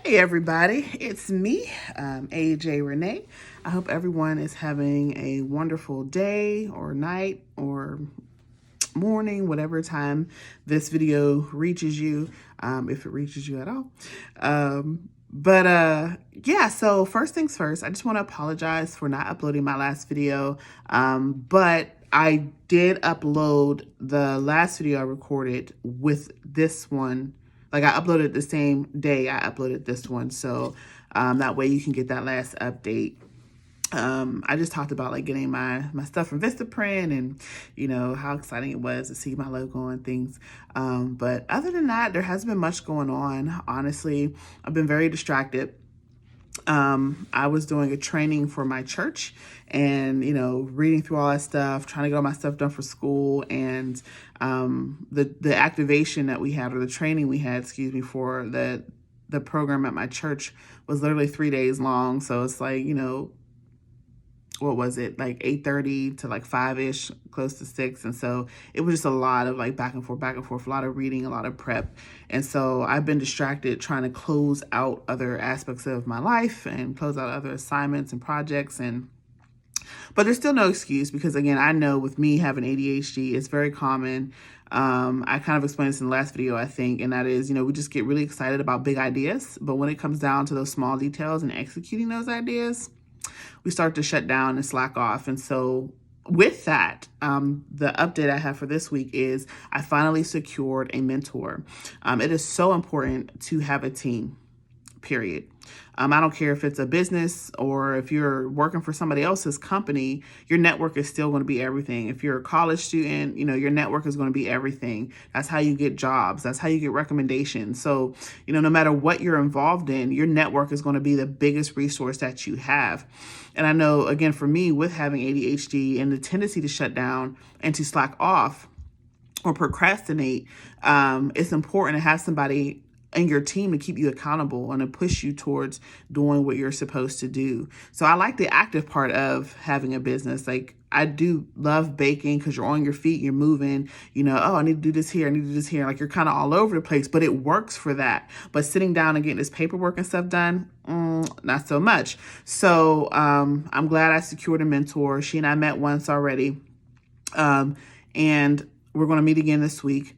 Hey everybody, it's me, AJ Renee. I hope everyone is having a wonderful day or night or morning, whatever time this video reaches you, if it reaches you at all. Yeah, so first things first, I just want to apologize for not uploading my last video, but I did upload the last video I recorded with this one. Like I uploaded the same day I uploaded this one. So that way you can get that last update. I just talked about like getting my stuff from Vistaprint and, you know, how exciting it was to see my logo and things. But other than that, there hasn't been much going on. Honestly, I've been very distracted. I was doing a training for my church and, you know, reading through all that stuff, trying to get all my stuff done for school. And the activation that we had, or the training we had, for the program at my church was literally 3 days long. So it's like, you know, what was it, like 8:30 to like 5-ish, close to 6. And so it was just a lot of like back and forth, a lot of reading, a lot of prep. And so I've been distracted trying to close out other aspects of my life and close out other assignments and projects. But there's still no excuse, because again, I know with me having ADHD, it's very common. I kind of explained this in the last video, I think, and that is, you know, we just get really excited about big ideas, but when it comes down to those small details and executing those ideas, we start to shut down and slack off. And so with that, the update I have for this week is I finally secured a mentor. It is so important to have a team, period. I don't care if it's a business or if you're working for somebody else's company, your network is still going to be everything. If you're a college student, you know, your network is going to be everything. That's how you get jobs. That's how you get recommendations. So, you know, no matter what you're involved in, your network is going to be the biggest resource that you have. And I know, again, for me with having ADHD and the tendency to shut down and to slack off or procrastinate, it's important to have somebody and your team to keep you accountable and to push you towards doing what you're supposed to do. So I like the active part of having a business. Like I do love baking because you're on your feet, you're moving, you know, oh, I need to do this here, I need to do this here. Like you're kind of all over the place, but it works for that. But sitting down and getting this paperwork and stuff done, not so much. So I'm glad I secured a mentor. She and I met once already. And we're going to meet again this week.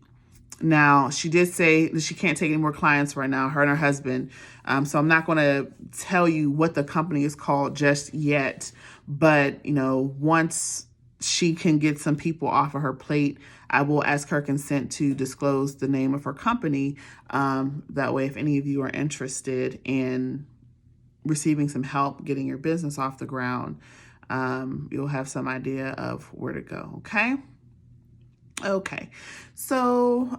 Now, she did say that she can't take any more clients right now, her and her husband. So I'm not going to tell you what the company is called just yet. But, you know, once she can get some people off of her plate, I will ask her consent to disclose the name of her company. That way, if any of you are interested in receiving some help getting your business off the ground, you'll have some idea of where to go. Okay, so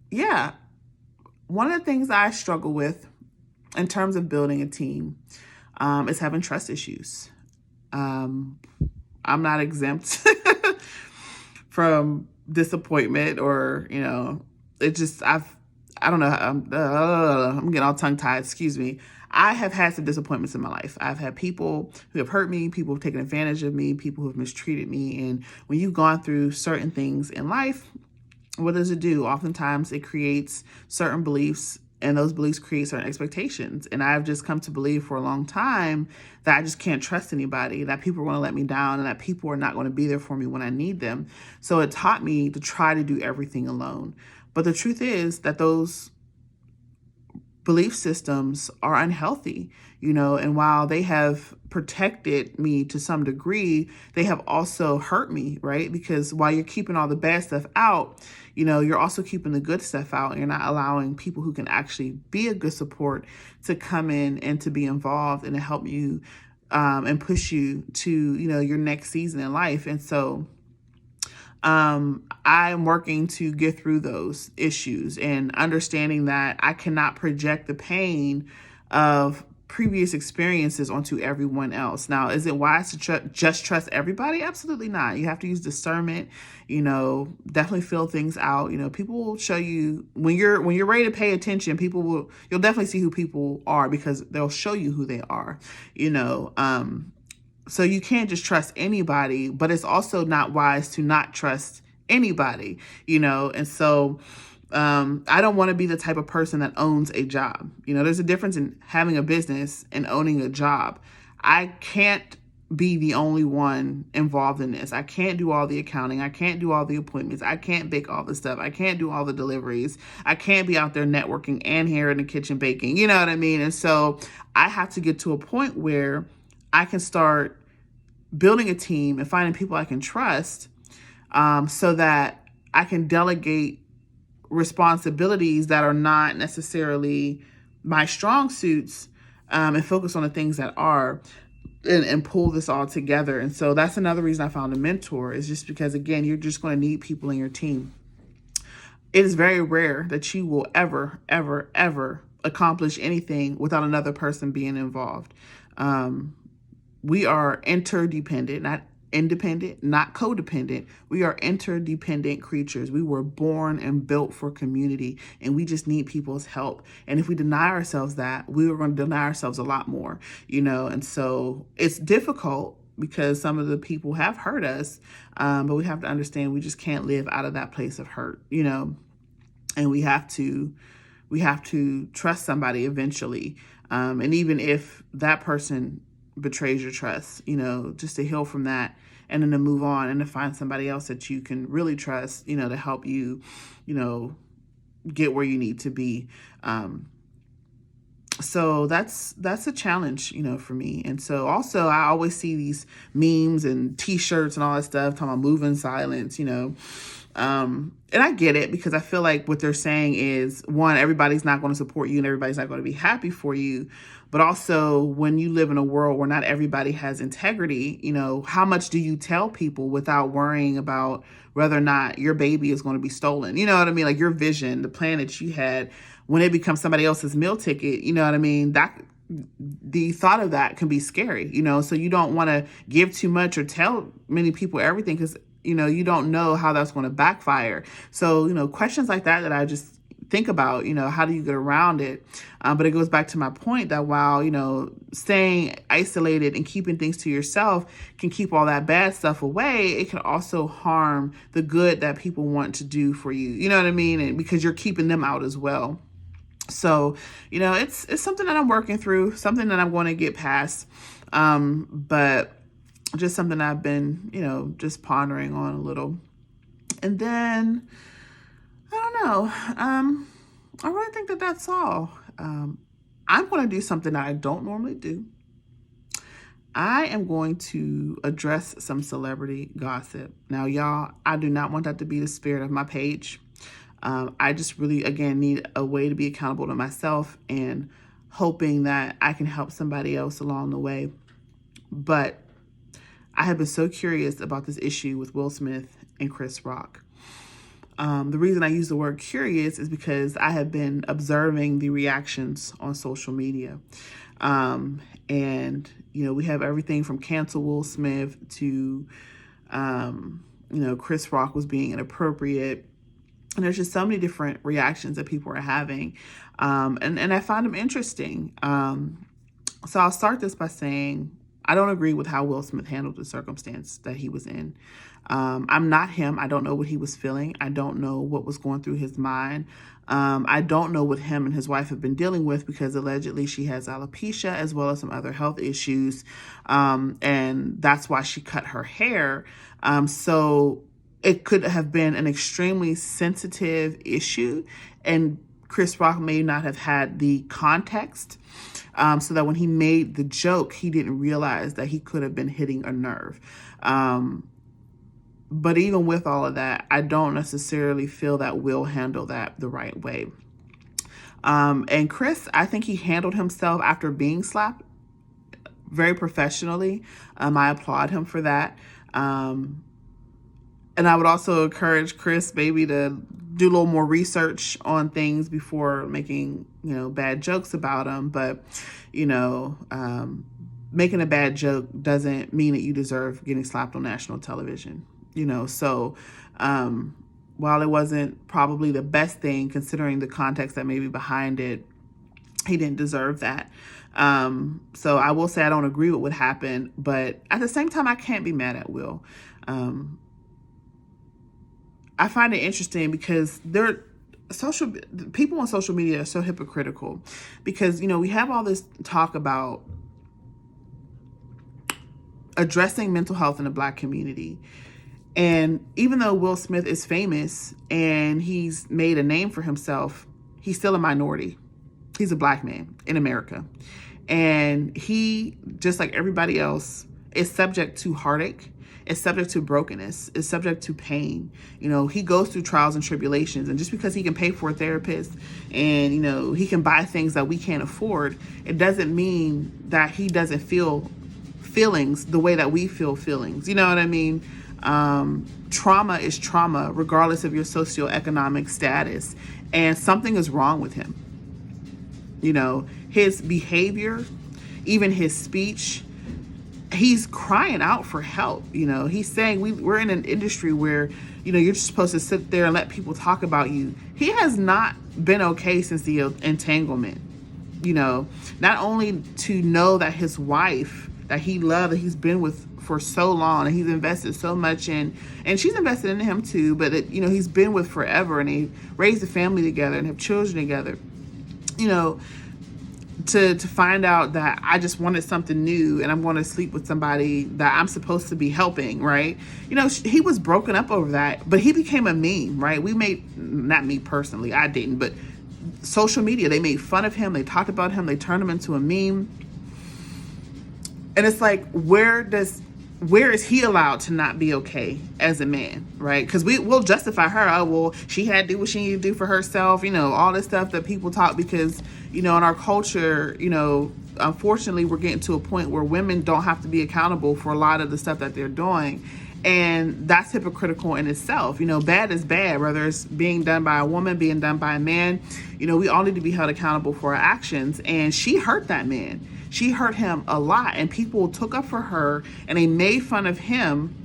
yeah, one of the things I struggle with in terms of building a team is having trust issues. I'm not exempt from disappointment, or, you know, it just, I don't know, I'm getting all tongue-tied, excuse me. I have had some disappointments in my life. I've had people who have hurt me, people who have taken advantage of me, people who have mistreated me. And when you've gone through certain things in life, what does it do? Oftentimes it creates certain beliefs, and those beliefs create certain expectations. And I've just come to believe for a long time that I just can't trust anybody, that people are going to let me down, and that people are not going to be there for me when I need them. So it taught me to try to do everything alone. But the truth is that those belief systems are unhealthy, you know, and while they have protected me to some degree, they have also hurt me, right? Because while you're keeping all the bad stuff out, you know, you're also keeping the good stuff out, and you're not allowing people who can actually be a good support to come in and to be involved and to help you and push you to, you know, your next season in life. And so I'm working to get through those issues and understanding that I cannot project the pain of previous experiences onto everyone else. Now, is it wise to just trust everybody? Absolutely not. You have to use discernment, you know, definitely feel things out. You know, people will show you when you're ready to pay attention, you'll definitely see who people are, because they'll show you who they are, you know. So you can't just trust anybody, but it's also not wise to not trust anybody, you know. And so I don't want to be the type of person that owns a job. You know, there's a difference in having a business and owning a job. I can't be the only one involved in this. I can't do all the accounting. I can't do all the appointments. I can't bake all the stuff. I can't do all the deliveries. I can't be out there networking and here in the kitchen baking. You know what I mean? And so I have to get to a point where I can start building a team and finding people I can trust, so that I can delegate responsibilities that are not necessarily my strong suits, and focus on the things that are, and pull this all together. And so that's another reason I found a mentor, is just because, again, you're just going to need people in your team. It is very rare that you will ever, ever, ever accomplish anything without another person being involved. We are interdependent, not independent, not codependent. We are interdependent creatures. We were born and built for community, and we just need people's help. And if we deny ourselves that, we are going to deny ourselves a lot more, you know. And so it's difficult because some of the people have hurt us, but we have to understand we just can't live out of that place of hurt, you know. And we have to trust somebody eventually, and even if that person betrays your trust, you know, just to heal from that and then to move on and to find somebody else that you can really trust, you know, to help you, you know, get where you need to be. So that's a challenge, you know, for me. And so also I always see these memes and t-shirts and all that stuff talking about move in silence, you know. And I get it, because I feel like what they're saying is, one, everybody's not going to support you and everybody's not going to be happy for you. But also, when you live in a world where not everybody has integrity, you know, how much do you tell people without worrying about whether or not your baby is going to be stolen? You know what I mean? Like your vision, the plan that you had, when it becomes somebody else's meal ticket, you know what I mean? That the thought of that can be scary, you know, so you don't want to give too much or tell many people everything, because, you know, you don't know how that's going to backfire. So, you know, questions like that I just think about, you know, how do you get around it? But it goes back to my point that while, you know, staying isolated and keeping things to yourself can keep all that bad stuff away, it can also harm the good that people want to do for you. You know what I mean? And because you're keeping them out as well. So, you know, it's something that I'm working through, something that I'm going to get past. But just something I've been, you know, just pondering on a little. And then, I don't know. I really think that that's all. I'm going to do something that I don't normally do. I am going to address some celebrity gossip. Now, y'all, I do not want that to be the spirit of my page. I just really, again, need a way to be accountable to myself and hoping that I can help somebody else along the way. But I have been so curious about this issue with Will Smith and Chris Rock. The reason I use the word curious is because I have been observing the reactions on social media. And, you know, we have everything from cancel Will Smith to, you know, Chris Rock was being inappropriate. And there's just so many different reactions that people are having. And I find them interesting. So I'll start this by saying, I don't agree with how Will Smith handled the circumstance that he was in. I'm not him. I don't know what he was feeling. I don't know what was going through his mind. I don't know what him and his wife have been dealing with, because allegedly she has alopecia as well as some other health issues. And that's why she cut her hair. So it could have been an extremely sensitive issue, and Chris Rock may not have had the context, so that when he made the joke, he didn't realize that he could have been hitting a nerve. But even with all of that, I don't necessarily feel that Will handle that the right way. And Chris, I think he handled himself after being slapped very professionally. I applaud him for that. And I would also encourage Chris maybe to do a little more research on things before making, you know, bad jokes about them. But, you know, making a bad joke doesn't mean that you deserve getting slapped on national television, you know. So while it wasn't probably the best thing, considering the context that may be behind it, he didn't deserve that. So I will say I don't agree with what happened, but at the same time, I can't be mad at Will. I find it interesting because social people on social media are so hypocritical because, we have all this talk about addressing mental health in the Black community. And even though Will Smith is famous and he's made a name for himself, he's still a minority. He's a Black man in America. And he, just like everybody else, is subject to heartache, is subject to brokenness, is subject to pain. He goes through trials and tribulations. And just because he can pay for a therapist and, he can buy things that we can't afford, it doesn't mean that he doesn't feel feelings the way that we feel feelings. You know what I mean? Trauma is trauma, regardless of your socioeconomic status. And something is wrong with him. His behavior, even his speech, he's crying out for help. He's saying we're in an industry where, you're just supposed to sit there and let people talk about you. He has not been okay since the entanglement. Not only to know that his wife that he loved, that he's been with for so long, and he's invested so much in, and she's invested in him too, but he's been with forever, and they raised a family together and have children together. To find out that I just wanted something new and I'm going to sleep with somebody that I'm supposed to be helping, right? He was broken up over that, but he became a meme, right? Not me personally, I didn't, but social media, they made fun of him, they talked about him, they turned him into a meme. And it's like, where is he allowed to not be okay as a man, right? Because we'll justify her. Oh, well, she had to do what she needed to do for herself, all this stuff that people talk because, in our culture, unfortunately, we're getting to a point where women don't have to be accountable for a lot of the stuff that they're doing. And that's hypocritical in itself. Bad is bad, whether it's being done by a woman, being done by a man. We all need to be held accountable for our actions. And she hurt that man. She hurt him a lot, and people took up for her and they made fun of him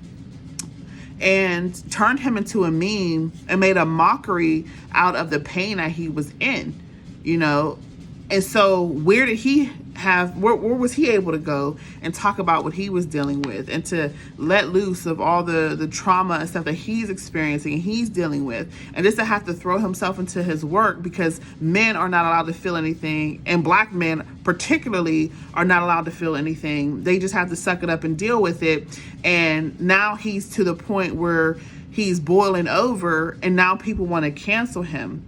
and turned him into a meme and made a mockery out of the pain that he was in, And so where was he able to go and talk about what he was dealing with and to let loose of all the trauma and stuff that he's experiencing and he's dealing with, and just to have to throw himself into his work because men are not allowed to feel anything, and Black men particularly are not allowed to feel anything. They just have to suck it up and deal with it. And now he's to the point where he's boiling over, and now people want to cancel him.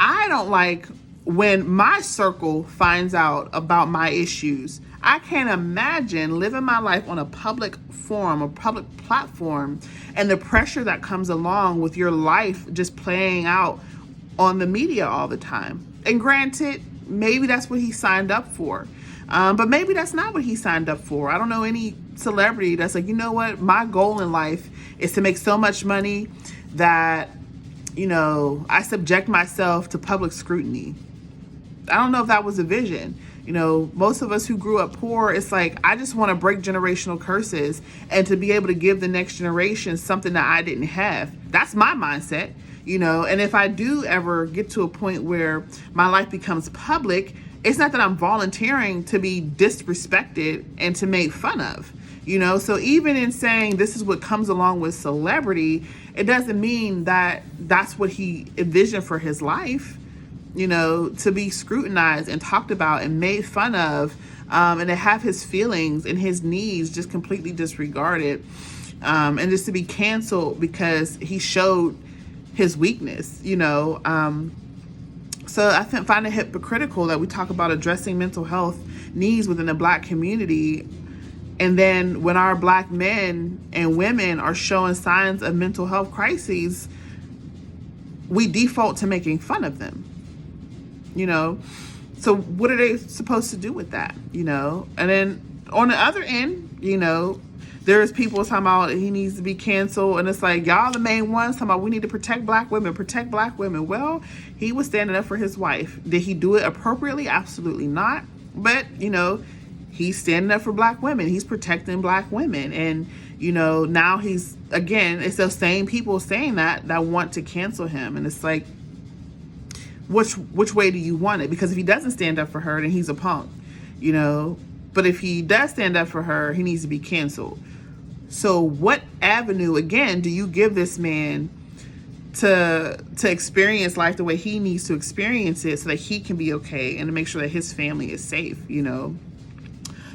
I don't like when my circle finds out about my issues. I can't imagine living my life on a public forum, a public platform, and the pressure that comes along with your life just playing out on the media all the time. And granted, maybe that's what he signed up for. But maybe that's not what he signed up for. I don't know any celebrity that's like, my goal in life is to make so much money that, I subject myself to public scrutiny. I don't know if that was a vision. Most of us who grew up poor, it's like, I just want to break generational curses and to be able to give the next generation something that I didn't have. That's my mindset, and if I do ever get to a point where my life becomes public, it's not that I'm volunteering to be disrespected and to make fun of, so even in saying this is what comes along with celebrity, it doesn't mean that that's what he envisioned for his life. To be scrutinized and talked about and made fun of, and to have his feelings and his needs just completely disregarded, and just to be canceled because he showed his weakness, So I find it hypocritical that we talk about addressing mental health needs within the Black community, and then when our Black men and women are showing signs of mental health crises, we default to making fun of them. So what are they supposed to do with that, And then on the other end, there's people talking about he needs to be canceled. And it's like, y'all the main ones talking about we need to protect Black women. Well, he was standing up for his wife. Did he do it appropriately? Absolutely not. But, he's standing up for Black women. He's protecting Black women. And, now he's, again, it's those same people saying that want to cancel him. And it's like, which way do you want it? Because if he doesn't stand up for her, then he's a punk, But if he does stand up for her, he needs to be canceled. So what avenue, again, do you give this man to experience life the way he needs to experience it so that he can be okay and to make sure that his family is safe, Then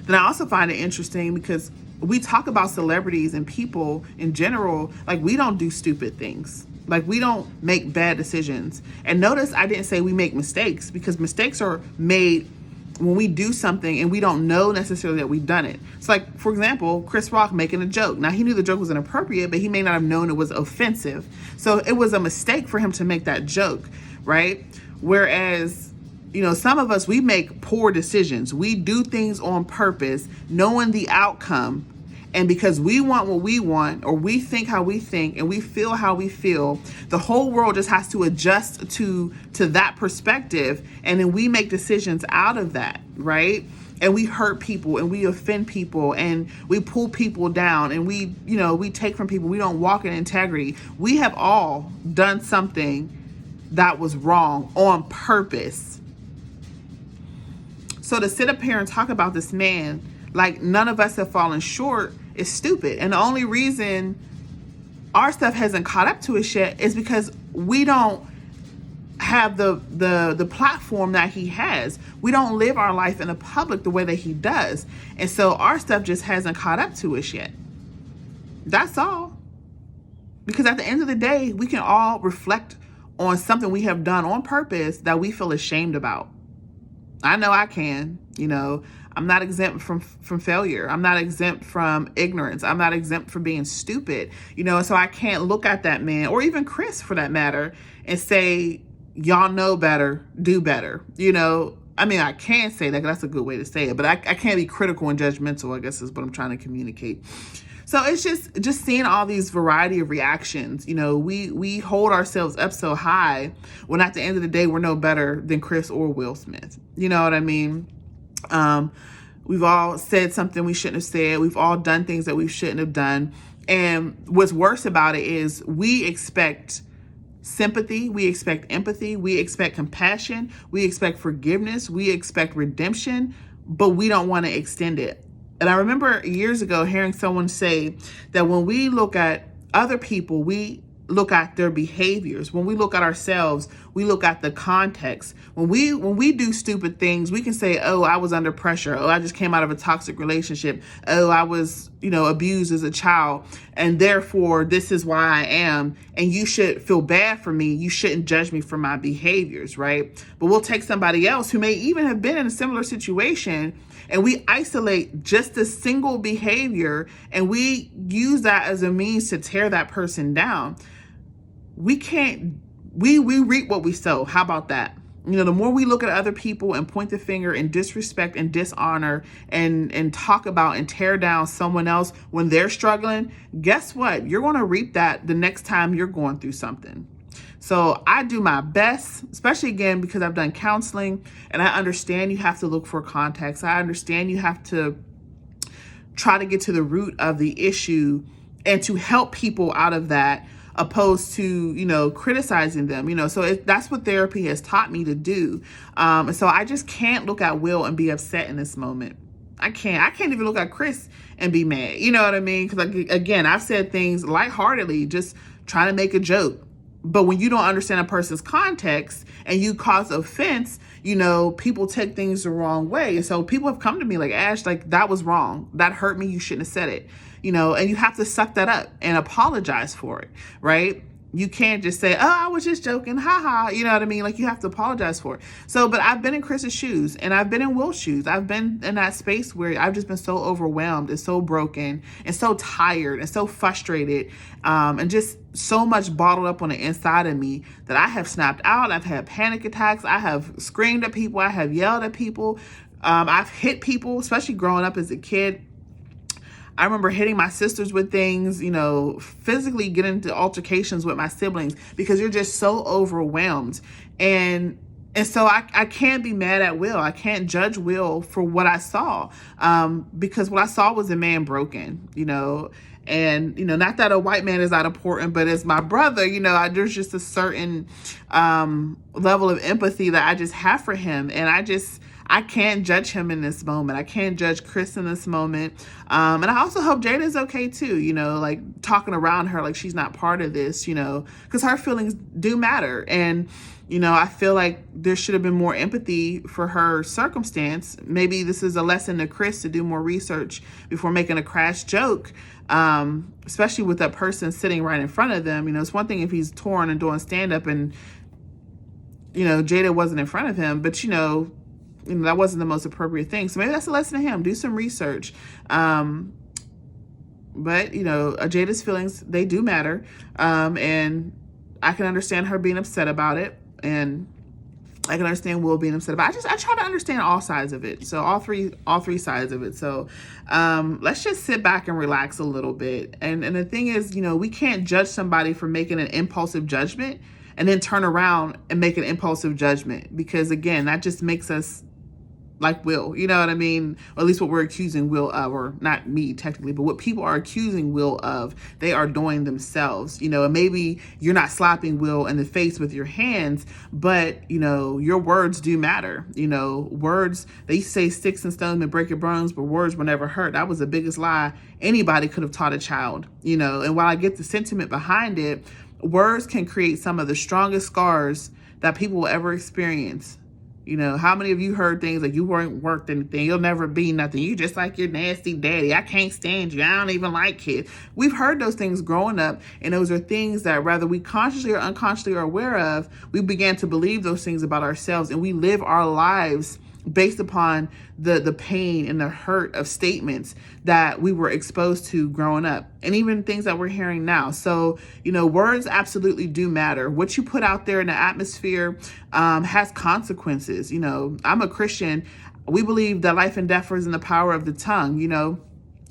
I also find it interesting because we talk about celebrities and people in general, like we don't do stupid things. Like we don't make bad decisions. And notice I didn't say we make mistakes, because mistakes are made when we do something and we don't know necessarily that we've done it. So like, for example, Chris Rock making a joke. Now he knew the joke was inappropriate, but he may not have known it was offensive. So it was a mistake for him to make that joke, right? Whereas, some of us, we make poor decisions. We do things on purpose, knowing the outcome. And because we want what we want, or we think how we think, and we feel how we feel, the whole world just has to adjust to that perspective. And then we make decisions out of that, right? And we hurt people and we offend people and we pull people down and we take from people. We don't walk in integrity. We have all done something that was wrong on purpose. So to sit up here and talk about this man like none of us have fallen short is stupid. And the only reason our stuff hasn't caught up to us yet is because we don't have the platform that he has. We don't live our life in the public the way that he does. And so our stuff just hasn't caught up to us yet. That's all. Because at the end of the day, we can all reflect on something we have done on purpose that we feel ashamed about. I know I can, I'm not exempt from failure. I'm not exempt from ignorance. I'm not exempt from being stupid, so I can't look at that man, or even Chris for that matter, and say, y'all know better, do better. I can say that, 'cause that's a good way to say it, but I can't be critical and judgmental, I guess is what I'm trying to communicate. So it's just seeing all these variety of reactions. We hold ourselves up so high when at the end of the day, we're no better than Chris or Will Smith. You know what I mean? We've all said something we shouldn't have said. We've all done things that we shouldn't have done. And what's worse about it is we expect sympathy, we expect empathy, we expect compassion, we expect forgiveness, we expect redemption, but we don't want to extend it. And I remember years ago hearing someone say that when we look at other people, we look at their behaviors. When we look at ourselves, we look at the context. When we do stupid things, we can say, oh, I was under pressure. Oh, I just came out of a toxic relationship. Oh, I was, abused as a child. And therefore, this is why I am. And you should feel bad for me. You shouldn't judge me for my behaviors, right? But we'll take somebody else who may even have been in a similar situation, and we isolate just a single behavior and we use that as a means to tear that person down. We reap what we sow. How about that? The more we look at other people and point the finger and disrespect and dishonor and talk about and tear down someone else when they're struggling, guess what? You're going to reap that the next time you're going through something. So I do my best, especially again, because I've done counseling and I understand you have to look for context. I understand you have to try to get to the root of the issue and to help people out of that, opposed to, criticizing them, so that's what therapy has taught me to do. And so I just can't look at Will and be upset in this moment. I can't even look at Chris and be mad. You know what I mean? Because again, I've said things lightheartedly, just trying to make a joke. But when you don't understand a person's context and you cause offense, people take things the wrong way. And so people have come to me like, Ash, like that was wrong. That hurt me. You shouldn't have said it, and you have to suck that up and apologize for it, right? You can't just say, oh, I was just joking. Ha ha. You know what I mean? Like you have to apologize for it. So, but I've been in Chris's shoes and I've been in Will's shoes. I've been in that space where I've just been so overwhelmed and so broken and so tired and so frustrated, and just so much bottled up on the inside of me that I have snapped out. I've had panic attacks. I have screamed at people. I have yelled at people. I've hit people, especially growing up as a kid. I remember hitting my sisters with things, physically getting into altercations with my siblings because you're just so overwhelmed. And so I can't be mad at Will. I can't judge Will for what I saw, because what I saw was a man broken, And, not that a white man is not important, but as my brother, there's just a certain level of empathy that I just have for him. And I can't judge him in this moment. I can't judge Chris in this moment. And I also hope Jada's okay too, like talking around her like she's not part of this, because her feelings do matter. And, I feel like there should have been more empathy for her circumstance. Maybe this is a lesson to Chris to do more research before making a crash joke, especially with that person sitting right in front of them. It's one thing if he's touring and doing stand-up and, Jada wasn't in front of him, but, that wasn't the most appropriate thing. So maybe that's a lesson to him. Do some research. But, Jada's feelings, they do matter. And I can understand her being upset about it. And I can understand Will being upset about it. I try to understand all sides of it. So all three sides of it. So let's just sit back and relax a little bit. And the thing is, we can't judge somebody for making an impulsive judgment and then turn around and make an impulsive judgment. Because again, that just makes us like Will, you know what I mean? Or at least what we're accusing Will of, or not me technically, but what people are accusing Will of, they are doing themselves, and maybe you're not slapping Will in the face with your hands, but, your words do matter. Words, they say sticks and stones may break your bones, but words will never hurt. That was the biggest lie anybody could have taught a child, and while I get the sentiment behind it, words can create some of the strongest scars that people will ever experience. How many of you heard things like you weren't worth anything, you'll never be nothing, you just like your nasty daddy, I can't stand you, I don't even like kids. We've heard those things growing up, and those are things that whether we consciously or unconsciously are aware of, we began to believe those things about ourselves, and we live our lives based upon the pain and the hurt of statements that we were exposed to growing up, and even things that we're hearing now. So, words absolutely do matter. What you put out there in the atmosphere has consequences. I'm a Christian. We believe that life and death is in the power of the tongue,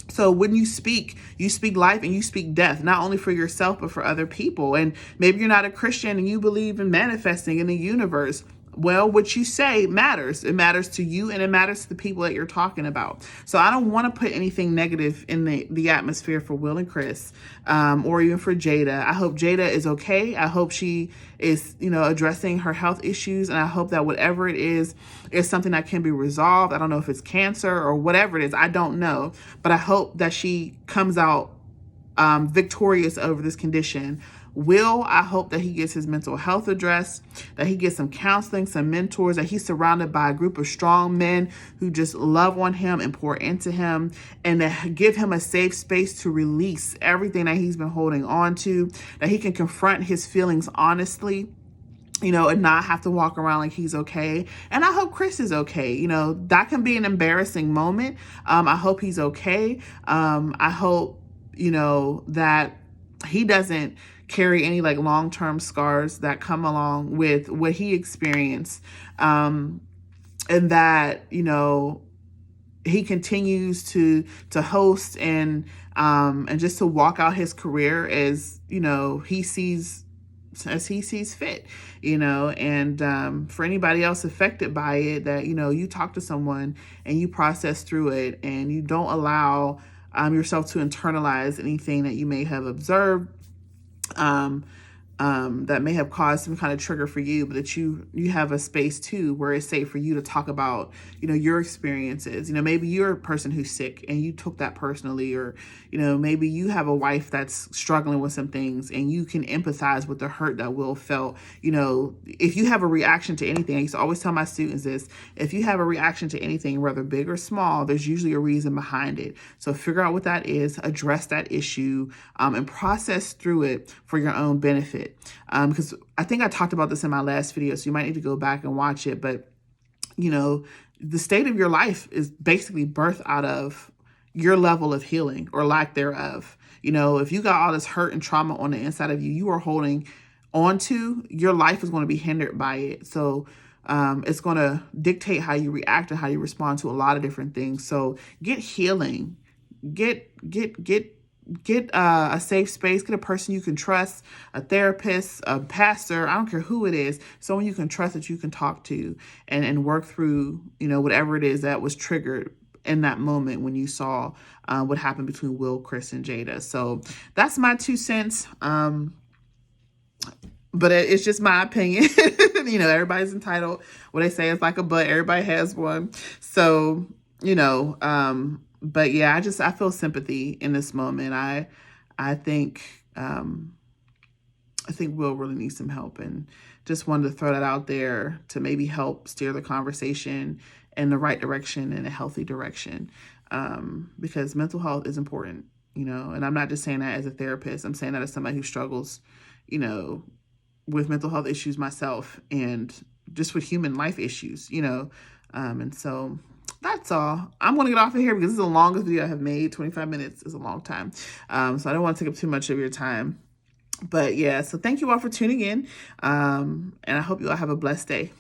So when you speak life and you speak death, not only for yourself, but for other people. And maybe you're not a Christian and you believe in manifesting in the universe. Well, what you say matters. It matters to you, and it matters to the people that you're talking about. So I don't want to put anything negative in the atmosphere for Will and Chris, or even for Jada. I hope Jada is okay. I hope she is, addressing her health issues, and I hope that whatever it is something that can be resolved. I don't know if it's cancer or whatever it is. I don't know, but I hope that she comes out victorious over this condition. Will, I hope that he gets his mental health addressed, that he gets some counseling, some mentors, that he's surrounded by a group of strong men who just love on him and pour into him, and that give him a safe space to release everything that he's been holding on to, that he can confront his feelings honestly, and not have to walk around like he's okay. And I hope Chris is okay. That can be an embarrassing moment. I hope he's okay. I hope, that he doesn't carry any like long-term scars that come along with what he experienced. And that, he continues to host and just to walk out his career as, he sees fit, and for anybody else affected by it, that, you talk to someone and you process through it, and you don't allow yourself to internalize anything that you may have observed, that may have caused some kind of trigger for you, but that you have a space too where it's safe for you to talk about, your experiences. Maybe you're a person who's sick and you took that personally, or, maybe you have a wife that's struggling with some things and you can empathize with the hurt that Will felt. If you have a reaction to anything, I used to always tell my students this: if you have a reaction to anything, whether big or small, there's usually a reason behind it. So figure out what that is, address that issue, and process through it for your own benefit. Because I think I talked about this in my last video, so you might need to go back and watch it. But, the state of your life is basically birthed out of your level of healing or lack thereof. If you got all this hurt and trauma on the inside of you, you are holding on to, your life is going to be hindered by it. So it's going to dictate how you react and how you respond to a lot of different things. So get healing, get a safe space, get a person you can trust, a therapist, a pastor, I don't care who it is, someone you can trust that you can talk to and work through, whatever it is that was triggered. in that moment when you saw what happened between Will, Chris, and Jada. So that's my 2 cents. But it's just my opinion. You know, everybody's entitled. What they say is like a butt. Everybody has one. So, you know, but yeah, I feel sympathy in this moment. I think Will really needs some help, and just wanted to throw that out there to maybe help steer the conversation in the right direction, in a healthy direction, because mental health is important, you know, and I'm not just saying that as a therapist. I'm saying that as somebody who struggles, you know, with mental health issues myself, and just with human life issues, you know. And so that's all. I'm going to get off of here because this is the longest video I have made. 25 minutes is a long time. So I don't want to take up too much of your time. But yeah, so thank you all for tuning in. And I hope you all have a blessed day.